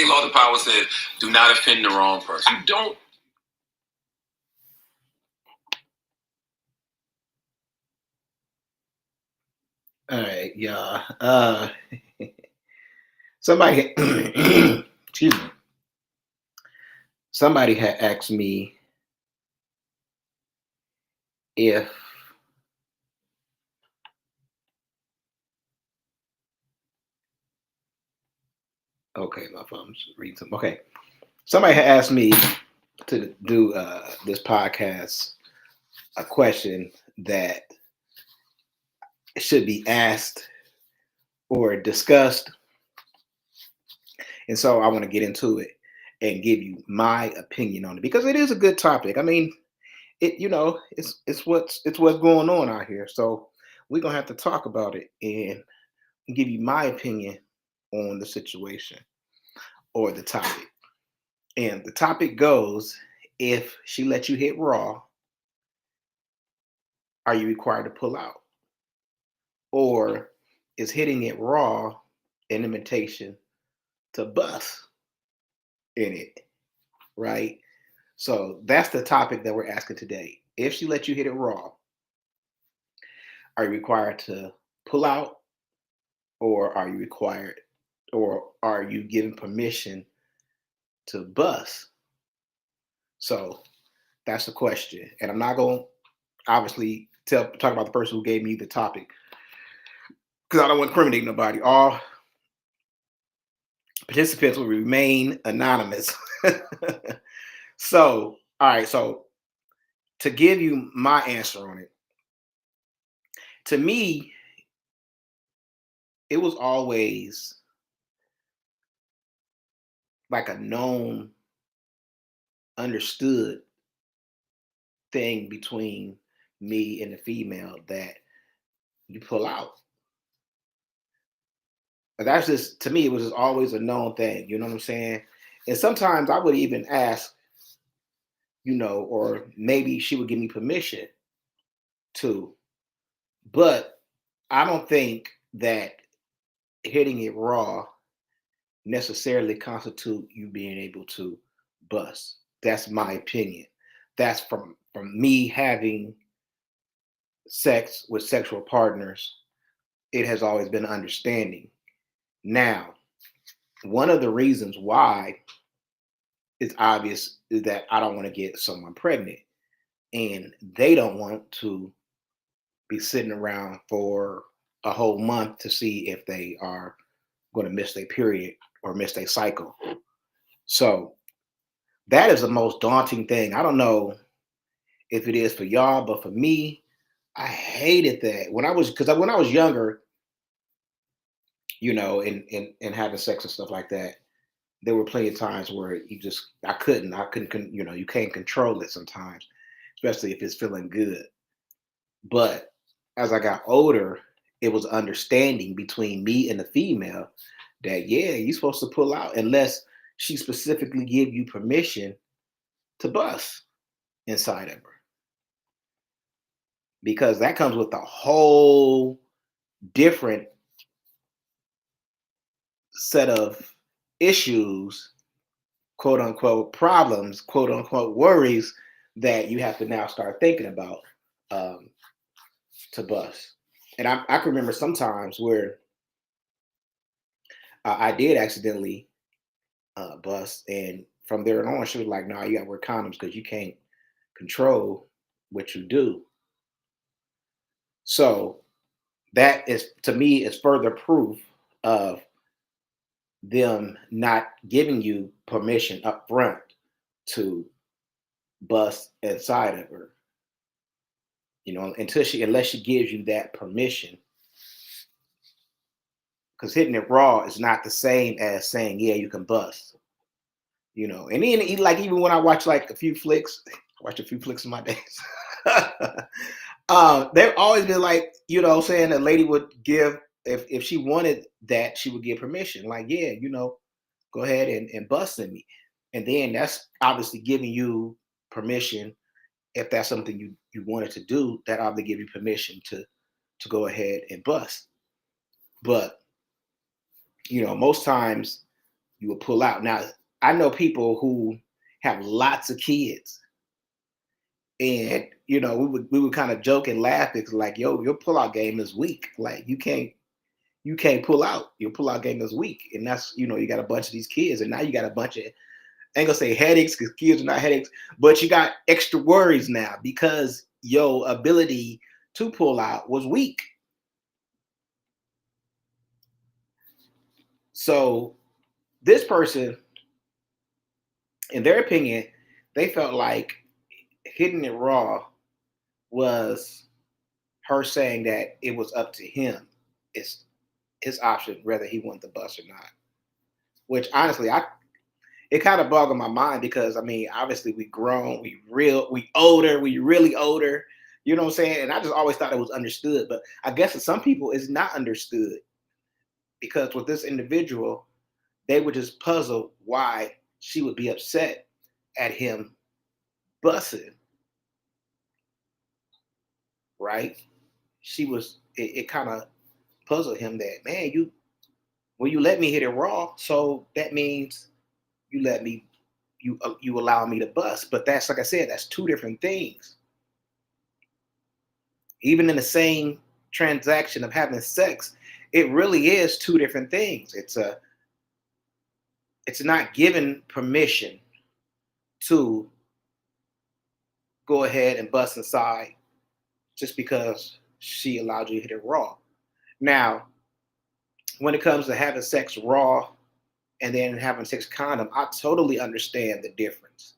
law of the power says, do not offend the wrong person. You don't. All right, y'all. Somebody, excuse me. Somebody had asked me if okay, my phone's reading something. Okay, somebody had asked me to do this podcast a question that should be asked or discussed, and so I want to get into it and give you my opinion on it because it is a good topic. I mean, it's what's going on out here. So we're gonna have to talk about it and give you my opinion on the situation or the topic. And the topic goes: if she lets you hit raw, are you required to pull out, or is hitting it raw an invitation to bust in it? Right. So that's the topic that we're asking today. If she lets you hit it raw, are you required to pull out, or are you required, or are you given permission to bust? So that's the question. And I'm not going to obviously talk about the person who gave me the topic because I don't want to incriminate nobody. All participants will remain anonymous. So, all right. So to give you my answer on it, to me, it was always like a known, understood thing between me and the female that you pull out. But that's just, to me, it was just always a known thing. You know what I'm saying? And sometimes I would even ask, or maybe she would give me permission to. But I don't think that hitting it raw necessarily constitute you being able to bust. That's my opinion. That's from me having sex with sexual partners. It has always been understanding. Now, one of the reasons why it's obvious is that I don't want to get someone pregnant, and they don't want to be sitting around for a whole month to see if they are going to miss their period or miss their cycle. So that is the most daunting thing. I don't know if it is for y'all, but for me, I hated that when I was younger, and having sex and stuff like that. There were plenty of times where I couldn't, you can't control it sometimes, especially if it's feeling good. But as I got older, it was understanding between me and the female that, yeah, you're supposed to pull out unless she specifically give you permission to bust inside of her. Because that comes with a whole different set of issues, quote unquote problems, quote unquote worries that you have to now start thinking about um, to bust. And I can remember sometimes where I did accidentally bust, and from there on, she was like, "No, you got to wear condoms because you can't control what you do." So that is, to me, is further proof of them not giving you permission up front to bust inside of her. Unless she gives you that permission, because hitting it raw is not the same as saying, yeah, you can bust. And then like even when I watch like a few flicks, I watched a few flicks in my days. They've always been like, saying a lady would give, if she wanted that, she would give permission. Like, yeah, go ahead and bust in me. And then that's obviously giving you permission. If that's something you wanted to do, that obviously give you permission to go ahead and bust. But most times you will pull out. Now, I know people who have lots of kids, and we would kind of joke and laugh because like, yo, your pullout game is weak. Like you can't pull out. Your pullout game is weak, and that's you got a bunch of these kids, and now you got a bunch of, I ain't gonna say headaches because kids are not headaches, but you got extra worries now because your ability to pull out was weak. So this person, in their opinion, they felt like hitting it raw was her saying that it was up to him. It's his option whether he wanted the bus or not. Which honestly, it kind of boggled my mind because I mean, obviously we grown, we older, we really older. You know what I'm saying? And I just always thought it was understood, but I guess for some people it's not understood because with this individual, they were just puzzled why she would be upset at him bussing, right? It kind of puzzled him that, man, you let me hit it raw, so that means you let me you allow me to bust. But that's, like I said, that's two different things. Even in the same transaction of having sex, it really is two different things. It's not given permission to go ahead and bust inside just because she allowed you to hit it raw. Now, when it comes to having sex raw and then having sex condom, I totally understand the difference.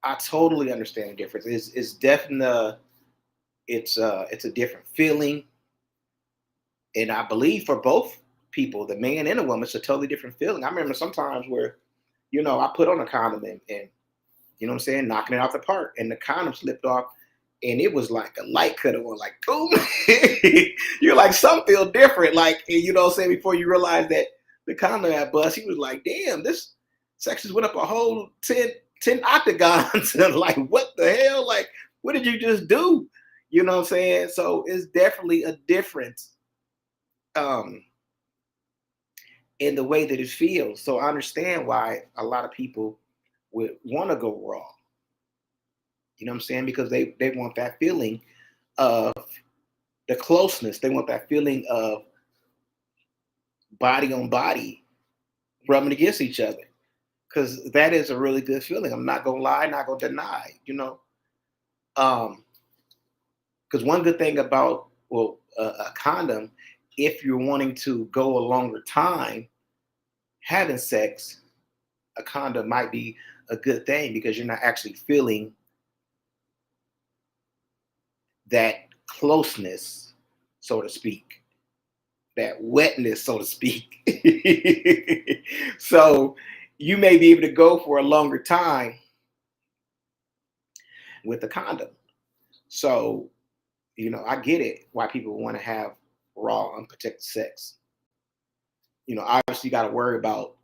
I totally understand the difference. It's definitely it's a different feeling, and I believe for both people, the man and the woman, it's a totally different feeling. I remember sometimes where I put on a condom and you know what I'm saying, knocking it out the park, and the condom slipped off, and it was like a light cut on, like boom. You're like, some feel different, like, you know what I'm saying, before you realize that the condom had bust. He was like, damn, this section went up a whole 10 octagons. And like, what the hell? Like, what did you just do? You know what I'm saying? So it's definitely a difference um, in the way that it feels. So I understand why a lot of people would want to go raw. You know what I'm saying? Because they want that feeling of the closeness. They want that feeling of body on body rubbing against each other. Because that is a really good feeling. I'm not gonna lie, not gonna deny. Um, because one good thing about a condom, if you're wanting to go a longer time having sex, a condom might be a good thing because you're not actually feeling that closeness, so to speak, that wetness, so to speak. So you may be able to go for a longer time with a condom. So, I get it why people want to have raw, unprotected sex. Obviously, you got to worry about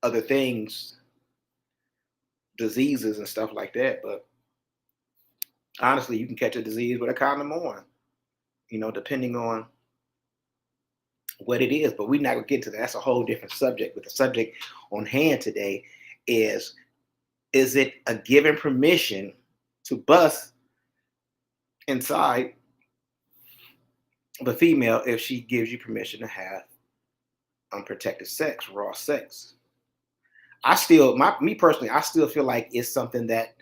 other things, diseases and stuff like that. But honestly, you can catch a disease with a condom on, depending on what it is. But we're not gonna get to that. That's a whole different subject. But the subject on hand today is it a given permission to bust inside the female if she gives you permission to have unprotected sex, raw sex? Me personally, I still feel like it's something that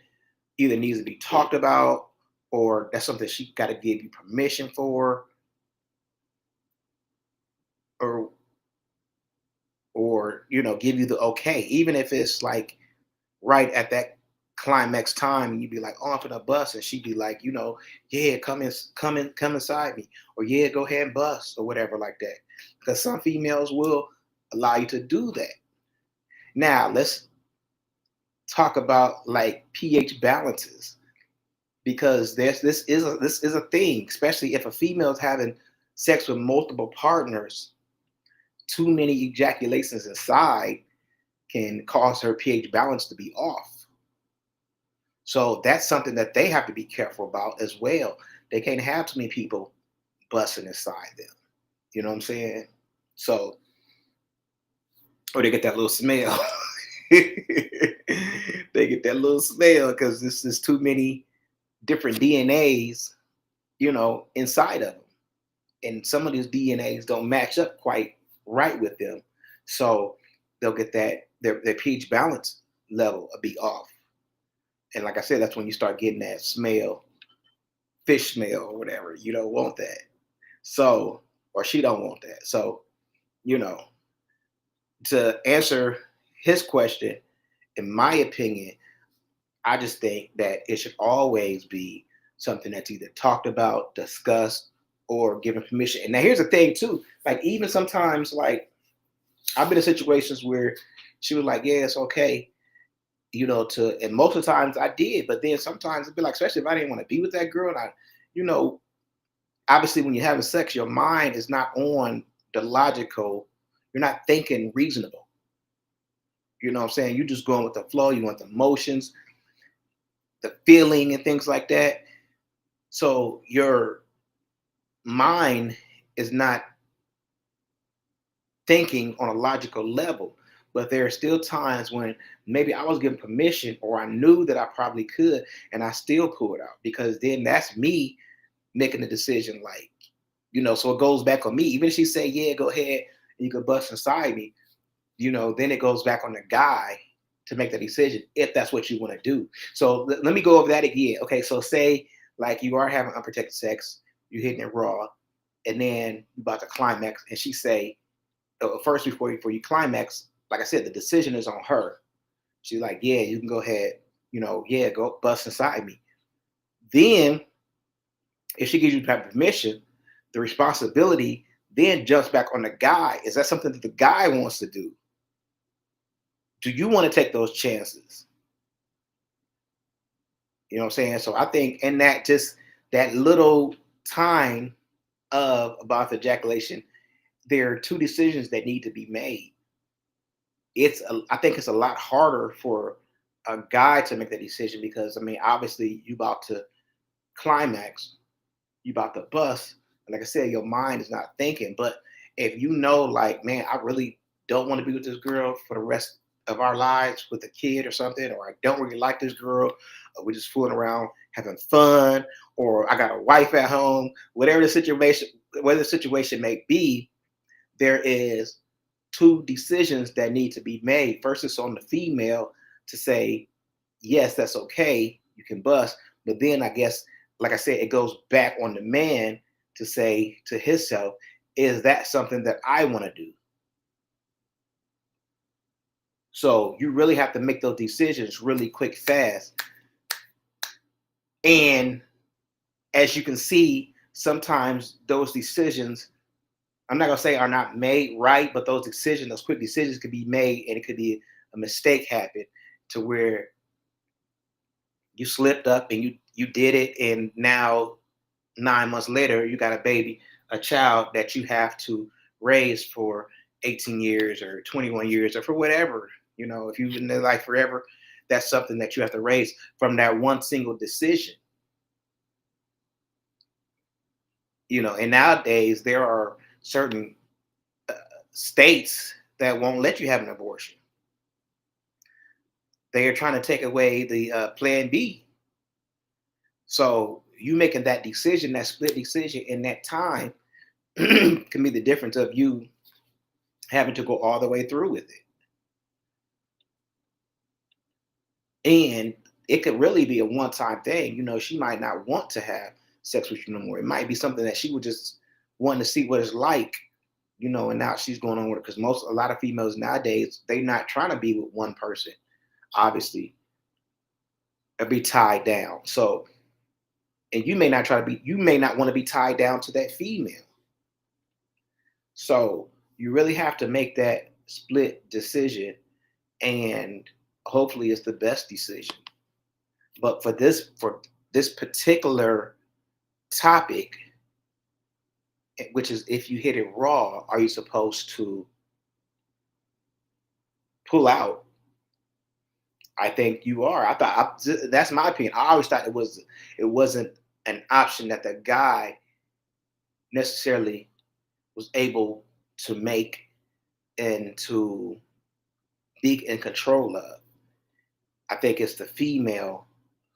either needs to be talked about or that's something she got to give you permission for, or give you the okay, even if it's like right at that climax time, and you'd be like off in a bus, and she'd be like, yeah, come inside me, or yeah, go ahead and bust, or whatever like that. Because some females will allow you to do that. Now let's talk about like pH balances, because this is a thing, especially if a female's having sex with multiple partners. Too many ejaculations inside can cause her pH balance to be off. So that's something that they have to be careful about as well. They can't have too many people busting inside them. You know what I'm saying? So, or they get that little smell. They get that little smell because this is too many different DNAs, inside of them. And some of these DNAs don't match up quite right with them. So they'll get their pH balance level will be off. And like I said, that's when you start getting that smell, fish smell or whatever. You don't want that. So, or she don't want that. So, you know, to answer his question, in my opinion, I just think that it should always be something that's either talked about, discussed, or given permission. And now here's the thing too, like even sometimes, like I've been in situations where she was like, "Yeah, it's okay," and most of the times I did, but then sometimes it'd be like, especially if I didn't want to be with that girl, and you know, obviously when you're having sex, your mind is not on the logical, you're not thinking reasonable. You know what I'm saying? You're just going with the flow, you want the emotions, the feeling and things like that. So your mind is not thinking on a logical level. But there are still times when maybe I was given permission or I knew that I probably could and I still pulled out because then that's me making the decision like, so it goes back on me. Even if she say, yeah, go ahead and you can bust inside me, then it goes back on the guy to make the decision if that's what you want to do. So let me go over that again. Okay, so say like you are having unprotected sex, you hitting it raw, and then you about to climax, and she say, first before you climax, like I said, the decision is on her. She's like, yeah, you can go ahead, yeah, go bust inside me. Then if she gives you permission, the responsibility then jumps back on the guy. Is that something that the guy wants to do? Do you want to take those chances? You know what I'm saying? So I think in that little time of about the ejaculation, there are two decisions that need to be made. I think it's a lot harder for a guy to make that decision because I mean, obviously you about to climax, you about to bust. And like I said, your mind is not thinking. But if like, man, I really don't want to be with this girl for the rest of our lives with a kid or something, or I don't really like this girl, or we're just fooling around having fun, or I got a wife at home, whatever the situation may be, there is two decisions that need to be made. First, it's on the female to say, yes, that's okay, you can bust. But then I guess, like I said, it goes back on the man to say to himself, is that something that I want to do? So you really have to make those decisions really quick, fast. And as you can see, sometimes those decisions, I'm not gonna say are not made right, but those quick decisions could be made, and it could be a mistake happen to where you slipped up and you did it, and now 9 months later you got a child that you have to raise for 18 years or 21 years or for whatever. If you've been in their life forever, that's something that you have to raise from that one single decision. And nowadays there are certain uh, states that won't let you have an abortion. They are trying to take away the Plan B. So you making that decision, that split decision in that time, can be the difference of you having to go all the way through with it. And it could really be a one-time thing. She might not want to have sex with you no more. It might be something that she would just want to see what it's like, and now she's going on with it. Because a lot of females nowadays, they're not trying to be with one person, obviously, or be tied down. So, and you may not want to be tied down to that female. So you really have to make that split decision, and hopefully it's the best decision. But for this particular topic, which is if you hit it raw, are you supposed to pull out? I think you are. That's my opinion. I always thought it wasn't an option that the guy necessarily was able. to make and to be in control of. I think it's the female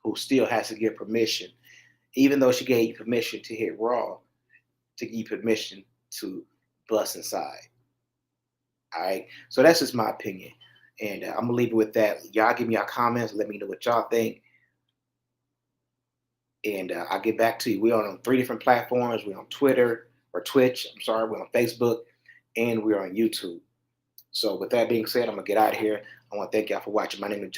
who still has to give permission, even though she gave you permission to hit raw, to give you permission to bust inside. All right. So that's just my opinion. And I'm gonna leave it with that. Y'all give me your comments. Let me know what y'all think. And I'll get back to you. We're on 3 different platforms. We're on Twitter or Twitch. I'm sorry. We're on Facebook and we're on YouTube. So with that being said, I'm gonna get out of here. I want to thank y'all for watching. My name is John.